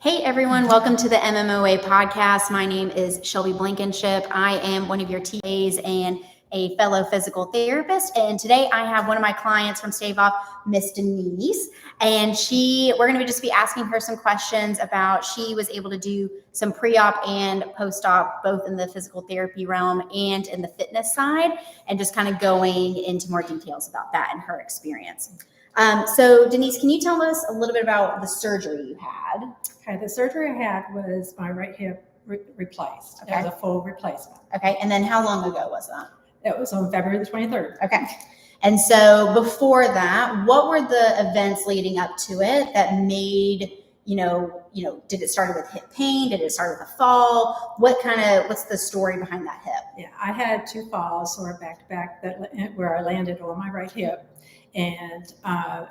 Hey everyone, welcome to the MMOA Podcast. My name is Shelby Blankenship. I am one of your TAs and a fellow physical therapist. And today I have one of my clients from Stave Off, Miss Denise. And we're going to just be asking her some questions about, she was able to do some pre-op and post-op, both in the physical therapy realm and in the fitness side, and just kind of going into more details about that and her experience. So Denise, can you tell us a little bit about the surgery you had? Okay, the surgery I had was my right hip replaced. Okay. It was a full replacement. Okay, and then how long ago was that? It was on February the 23rd. Okay, and so before that, what were the events leading up to it that made, did it start with hip pain? Did it start with a fall? What's the story behind that hip? Yeah, I had two falls sort of back to back where I landed on my right hip. And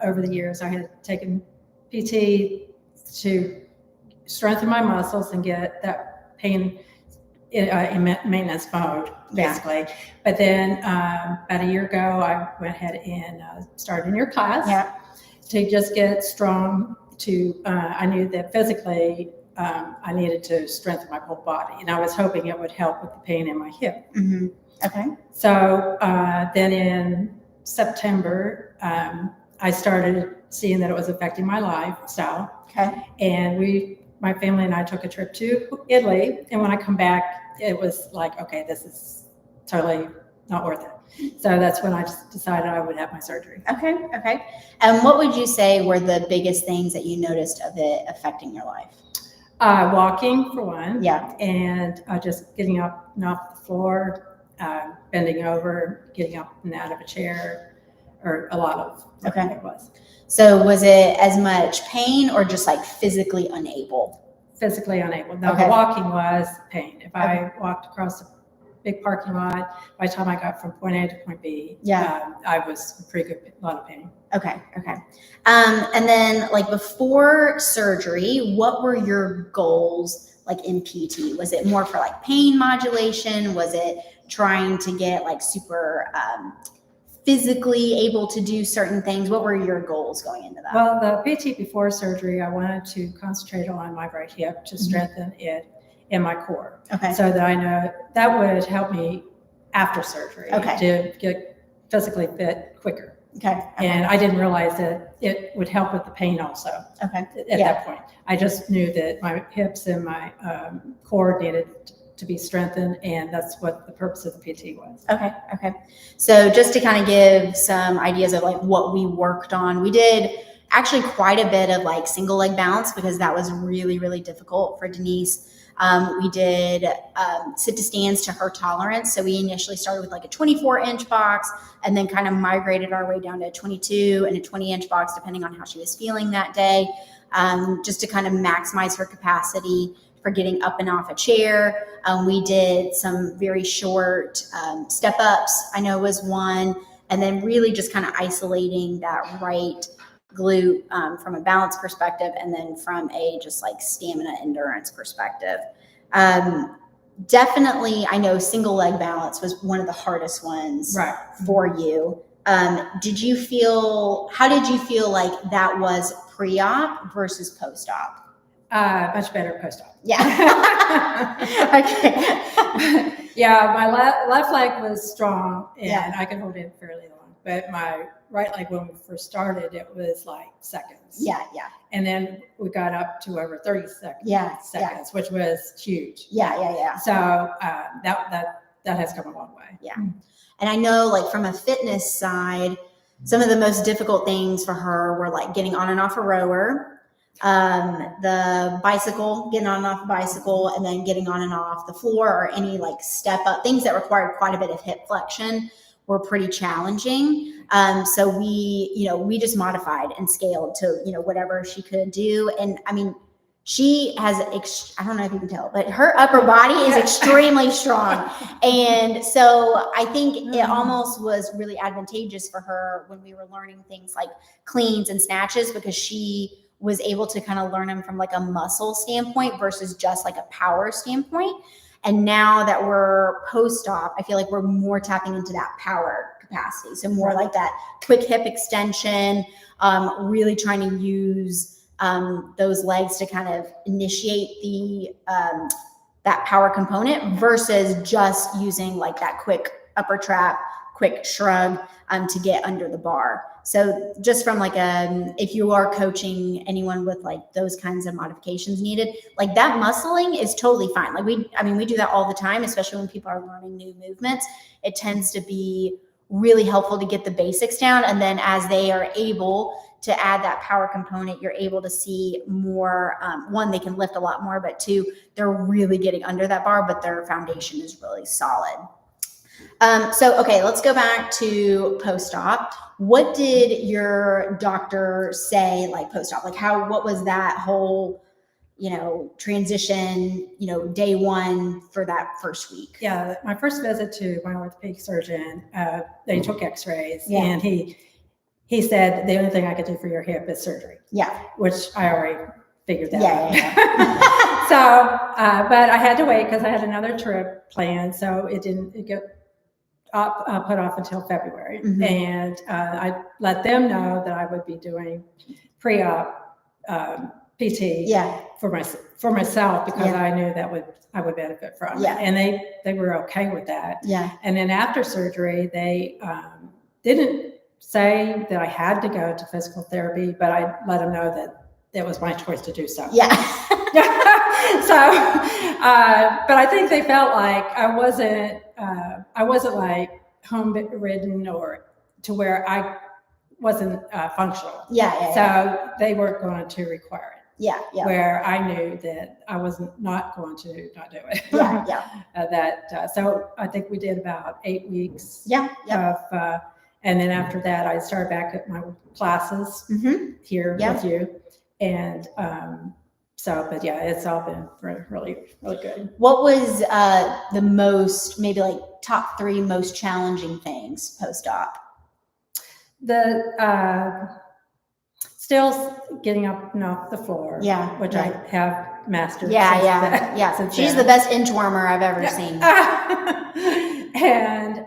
over the years, I had taken PT to strengthen my muscles and get that pain in maintenance mode, basically. Yeah. But then about a year ago, I went ahead and started in your class to just get strong. I knew that physically I needed to strengthen my whole body, and I was hoping it would help with the pain in my hip. Mm-hmm. Okay. So then in September, I started seeing that it was affecting my lifestyle. Okay. And my family and I took a trip to Italy. And when I come back, it was like, okay, this is totally not worth it. So that's when I just decided I would have my surgery. Okay. And what would you say were the biggest things that you noticed of it affecting your life? Walking, for one. Yeah. And just getting up and off the floor, bending over, getting up and out of a chair, or a lot of it was. So was it as much pain or just like physically unable? Physically unable. No, the walking was pain. If I walked across a big parking lot, by the time I got from point A to point B, I was in pretty good lot of pain. Okay. And then like before surgery, what were your goals like in PT? Was it more for like pain modulation? Was it trying to get like super physically able to do certain things? What were your goals going into that? Well, the PT before surgery, I wanted to concentrate on my right hip to strengthen it in my core. Okay. So that I know that would help me after surgery to get physically fit quicker. Okay. And I didn't realize that it would help with the pain also. Okay. At that point, I just knew that my hips and my core needed to be strengthened, and that's what the purpose of the PT was. Okay. So just to kind of give some ideas of like what we worked on, we did actually quite a bit of like single leg balance because that was really, really difficult for Denise. We did sit to stands to her tolerance. So we initially started with like a 24-inch box and then kind of migrated our way down to a 22 and a 20-inch box, depending on how she was feeling that day, just to kind of maximize her capacity for getting up and off a chair. We did some very short step ups, I know was one, and then really just kind of isolating that right glute from a balance perspective, and then from a just like stamina endurance perspective. Definitely, I know single leg balance was one of the hardest ones for you. How did you feel like that was pre-op versus post-op? Much better post-op. Yeah. Okay. Yeah, my left leg was strong and I could hold it fairly long. But my right leg, when we first started, it was like seconds. Yeah. And then we got up to over 30 seconds, which was huge. Yeah. So that has come a long way. Yeah. And I know like from a fitness side, some of the most difficult things for her were like getting on and off a rower, the bicycle, getting on and off a bicycle, and then getting on and off the floor or any like step up, things that required quite a bit of hip flexion were pretty challenging. So we just modified and scaled to, whatever she could do. And I mean, she has, I don't know if you can tell, but her upper body is extremely strong. And so I think it almost was really advantageous for her when we were learning things like cleans and snatches, because she was able to kind of learn them from like a muscle standpoint versus just like a power standpoint. And now that we're post-op, I feel like we're more tapping into that power capacity. So more like that quick hip extension, really trying to use those legs to kind of initiate the that power component versus just using like that quick upper trap, quick shrug to get under the bar. So just from like if you are coaching anyone with like those kinds of modifications needed, like that muscling is totally fine. Like we do that all the time, especially when people are learning new movements. It tends to be really helpful to get the basics down. And then as they are able to add that power component, you're able to see more, one, they can lift a lot more, but two, they're really getting under that bar, but their foundation is really solid. Okay, let's go back to post-op. What did your doctor say, like post-op? Like what was that whole, transition, day one for that first week? Yeah, my first visit to my orthopedic surgeon, they took x-rays and he said, the only thing I could do for your hip is surgery. Yeah. Which I already figured that out. Yeah. So, but I had to wait because I had another trip planned. So it got put off until February. Mm-hmm. And I let them know that I would be doing pre-op PT for myself because I knew that I would benefit from it. And they were okay with that. Yeah. And then after surgery, they didn't say that I had to go to physical therapy, but I let them know that it was my choice to do so. Yeah. So, but I think they felt like I wasn't like home ridden or to where I wasn't functional. So they weren't going to require it. Yeah. Where I knew that I wasn't not going to not do it. So I think we did about 8 weeks. Of, and then after that, I started back at my classes here with you. And but it's all been really, really good. What was the most, maybe like top 3 most challenging things post-op? Still getting up and off the floor. Which I have mastered. She's the best inchwormer I've ever seen. And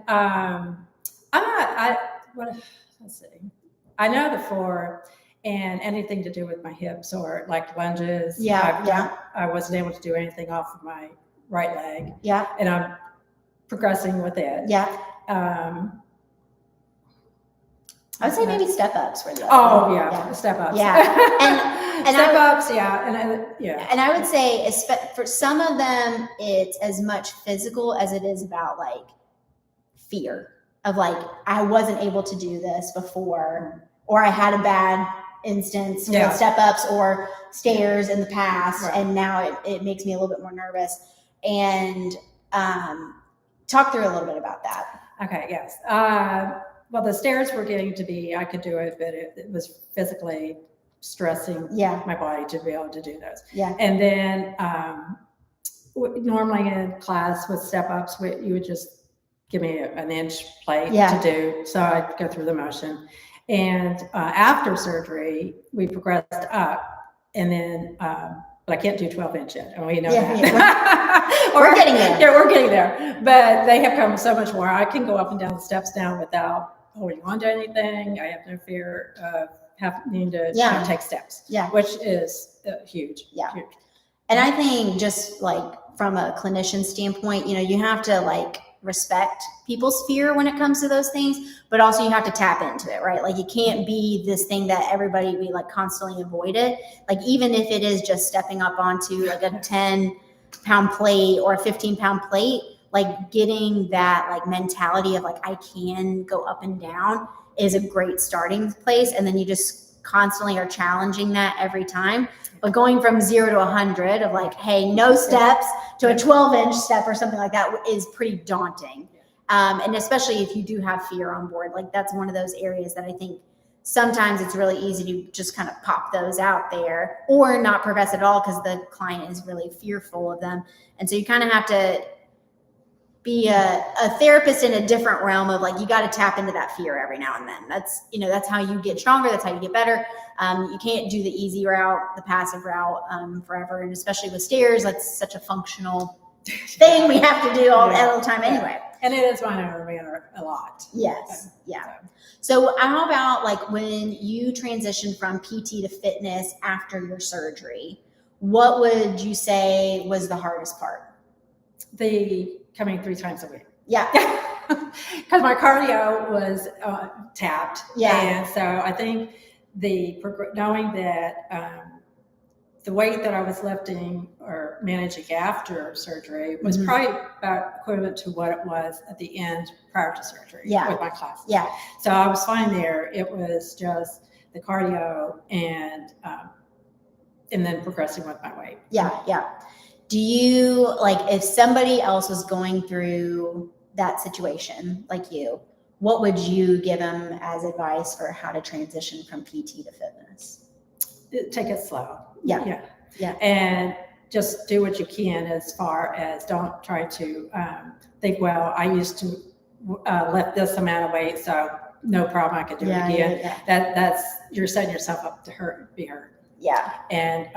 let's see. I know the floor and anything to do with my hips or like lunges. I wasn't able to do anything off of my right leg. And I'm progressing with it. I would say maybe step ups were the step ups. And step ups, And I would say for some of them, it's as much physical as it is about like fear of like, I wasn't able to do this before, or I had a bad instance with step ups or stairs in the past. And now it makes me a little bit more nervous. And talk through a little bit about that. Okay. Yes. Well, the stairs were getting to be, I could do it, but it was physically stressing my body to be able to do those. And then normally in class with step ups, you would just give me an inch plate to do. So I'd go through the motion. And after surgery, we progressed up. And then, but I can't do 12 inch yet. And we know that. We're getting there. Yeah, we're getting there. But they have come so much more. I can go up and down the steps now without holding on to anything. I have no fear of having to take steps, which is huge. Huge. And I think just like from a clinician standpoint, you have to like respect people's fear when it comes to those things, but also you have to tap into it, right? Like it can't be this thing that we like constantly avoid it. Like even if it is just stepping up onto like a 10-pound plate or a 15-pound plate, like getting that like mentality of like, I can go up and down is a great starting place. And then you just constantly are challenging that every time. But going from 0 to 100 of like, hey, no steps to a 12-inch step or something like that is pretty daunting. And especially if you do have fear on board, like that's one of those areas that I think sometimes it's really easy to just kind of pop those out there or not progress at all because the client is really fearful of them. And so you kind of have to be a therapist in a different realm of like, you got to tap into that fear every now and then. That's how you get stronger. That's how you get better. You can't do the easy route, the passive route forever. And especially with stairs, that's such a functional thing we have to do all the time anyway. And it is my motivator a lot. Yes. Yeah. So how about like when you transitioned from PT to fitness after your surgery, what would you say was the hardest part? The coming 3 times a week. Yeah. Because my cardio was tapped. Yeah. And so I think knowing that the weight that I was lifting or managing after surgery was probably about equivalent to what it was at the end prior to surgery with my classes. Yeah. So I was fine there. It was just the cardio and then progressing with my weight. Yeah. Yeah. Do you, like, if somebody else was going through that situation like you, what would you give them as advice for how to transition from PT to fitness? Take it slow. Yeah. And just do what you can as far as don't try to think, well, I used to lift this amount of weight, so no problem, I could do it again. That's you're setting yourself up to be hurt. Yeah. And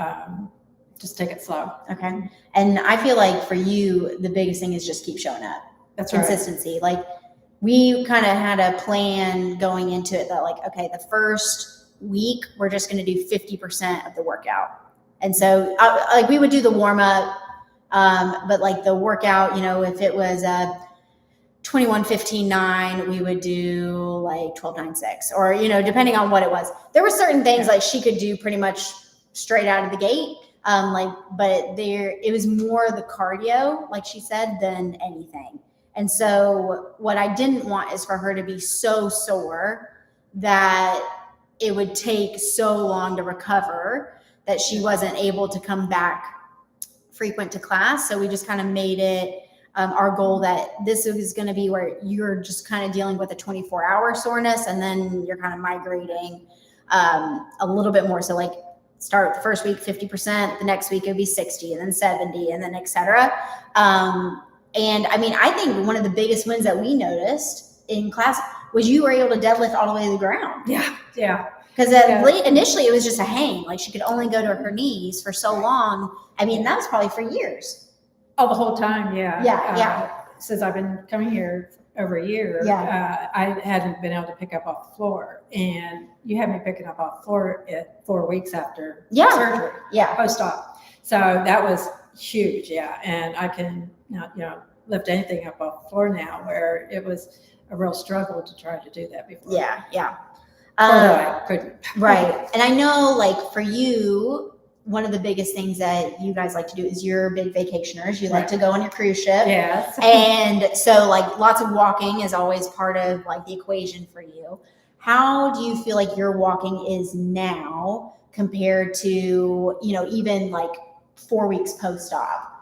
just take it slow. Okay. And I feel like for you, the biggest thing is just keep showing up. That's consistency. Like we kind of had a plan going into it that like, okay, the first week, we're just going to do 50% of the workout. And so like we would do the warm up, but like the workout, you know, if it was 21-15-9, we would do like 12-9-6, or, you know, depending on what it was. There were certain things like she could do pretty much straight out of the gate. But it was more the cardio, like she said, than anything. And so what I didn't want is for her to be so sore that it would take so long to recover that she wasn't able to come back frequent to class. So we just kind of made it our goal that this is going to be where you're just kind of dealing with a 24-hour soreness, and then you're kind of migrating a little bit more. So like start the first week 50%, the next week it would be 60, and then 70, and then et cetera. And I mean, I think one of the biggest wins that we noticed in class was you were able to deadlift all the way to the ground. Yeah. Because initially it was just a hang. Like she could only go to her knees for so long. I mean, that was probably for years. Oh, the whole time, Yeah. Since I've been coming here over a year, I hadn't been able to pick up off the floor. And you had me picking up off the floor at 4 weeks after surgery, post-op. So that was huge, And I can now, lift anything up off the floor now, where it was a real struggle to try to do that before. Yeah. I couldn't. Right. And I know, like, for you, one of the biggest things that you guys like to do is you're big vacationers. You like to go on your cruise ship. Yes. And so, like, lots of walking is always part of, like, the equation for you. How do you feel like your walking is now compared to, even, like, 4 weeks post-op?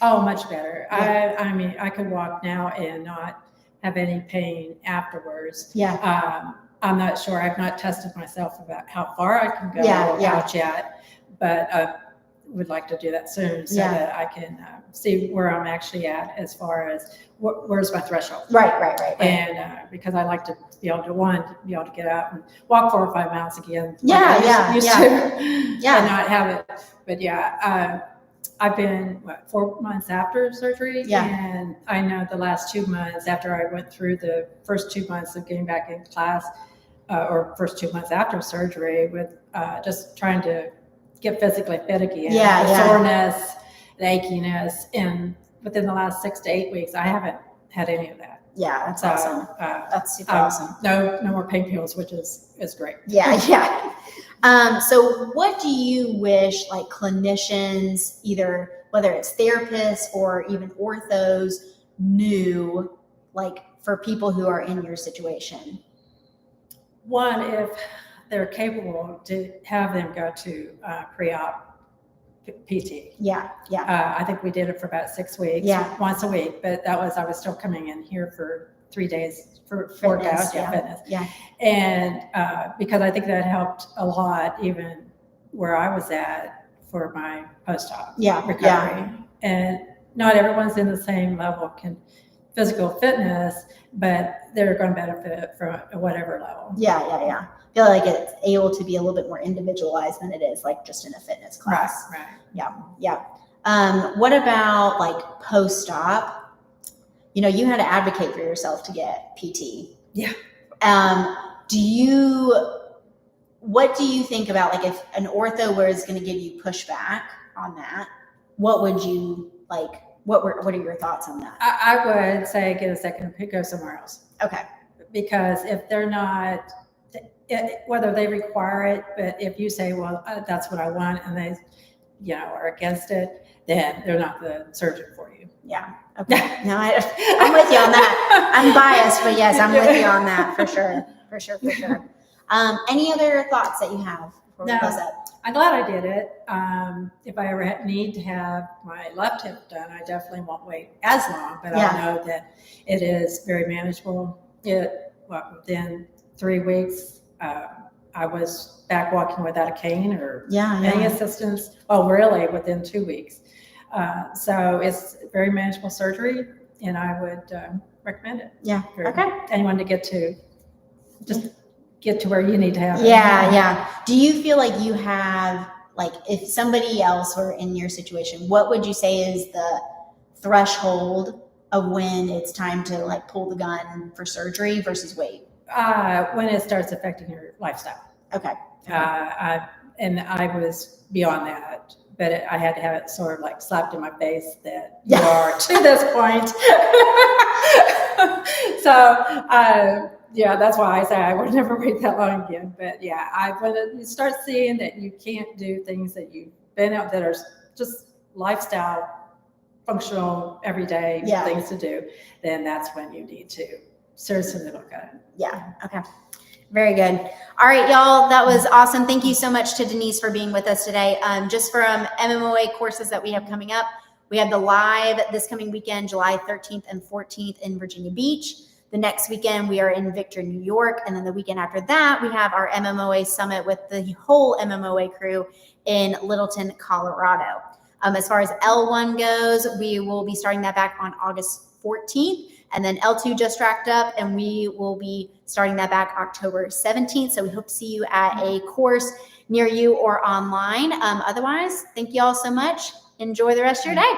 Oh, much better. Yeah. I mean, I could walk now and not have any pain afterwards. Yeah. I'm not sure. I've not tested myself about how far I can go out yet, but would like to do that soon so that I can see where I'm actually at as far as where's my threshold. Right. And because I like to be able to get out and walk 4 or 5 miles again. Used to, and not have it. But I've been 4 months after surgery, and I know the last 2 months after I went through the first 2 months of getting back in class, or first 2 months after surgery, with just trying to get physically fit again. The soreness, the achiness, and within the last 6 to 8 weeks, I haven't had any of that. Yeah, that's awesome. That's super awesome. No more pain pills, which is great. Yeah. So what do you wish, like, clinicians, either whether it's therapists or even orthos, knew, like, for people who are in your situation? One, if they're capable, to have them go to pre-op PT. Yeah. I think we did it for about 6 weeks, once a week, but I was still coming in here for 3 days for workouts, fitness. Yeah. And because I think that helped a lot, even where I was at for my post-op recovery. Yeah. And not everyone's in the same level of physical fitness, but they're going to benefit from whatever level. Yeah. I feel like it's able to be a little bit more individualized than it is like just in a fitness class. Right. Yeah. What about like post-op? you had to advocate for yourself to get PT. Yeah. What do you think about, like, if an ortho was going to give you pushback on that, what would you like? What are your thoughts on that? I would say get a second opinion, go somewhere else. Okay. Because if they're not, whether they require it, but if you say, well, that's what I want, and they, are against it, then they're not the surgeon for you. Yeah. Okay. No, I'm with you on that. I'm biased, but yes, I'm with you on that for sure. For sure. Any other thoughts that you have before we close up? I'm glad I did it. If I ever need to have my left hip done, I definitely won't wait as long, but I know that it is very manageable. Within 3 weeks, I was back walking without a cane or any assistance. Oh, really? Within 2 weeks. So it's very manageable surgery, and I would recommend it. Yeah. Anyone to get to where you need to have it. Yeah. Do you feel like you have, like, if somebody else were in your situation, what would you say is the threshold of when it's time to, like, pull the gun for surgery versus wait? When it starts affecting your lifestyle. Okay. I was beyond that, but I had to have it sort of like slapped in my face that you are to this point. So, that's why I say I would never wait that long again. But when you start seeing that you can't do things that you've been out that are just lifestyle, functional, everyday things to do, then that's when you need to seriously look at it. Yeah. Okay. Very good. All right, y'all. That was awesome. Thank you so much to Denise for being with us today. Just from MMOA courses that we have coming up, we have the live this coming weekend, July 13th and 14th in Virginia Beach. The next weekend, we are in Victor, New York. And then the weekend after that, we have our MMOA Summit with the whole MMOA crew in Littleton, Colorado. As far as L1 goes, we will be starting that back on August 14th. And then L2 just wrapped up, and we will be starting that back October 17th. So we hope to see you at a course near you or online. Otherwise, thank you all so much. Enjoy the rest of your day.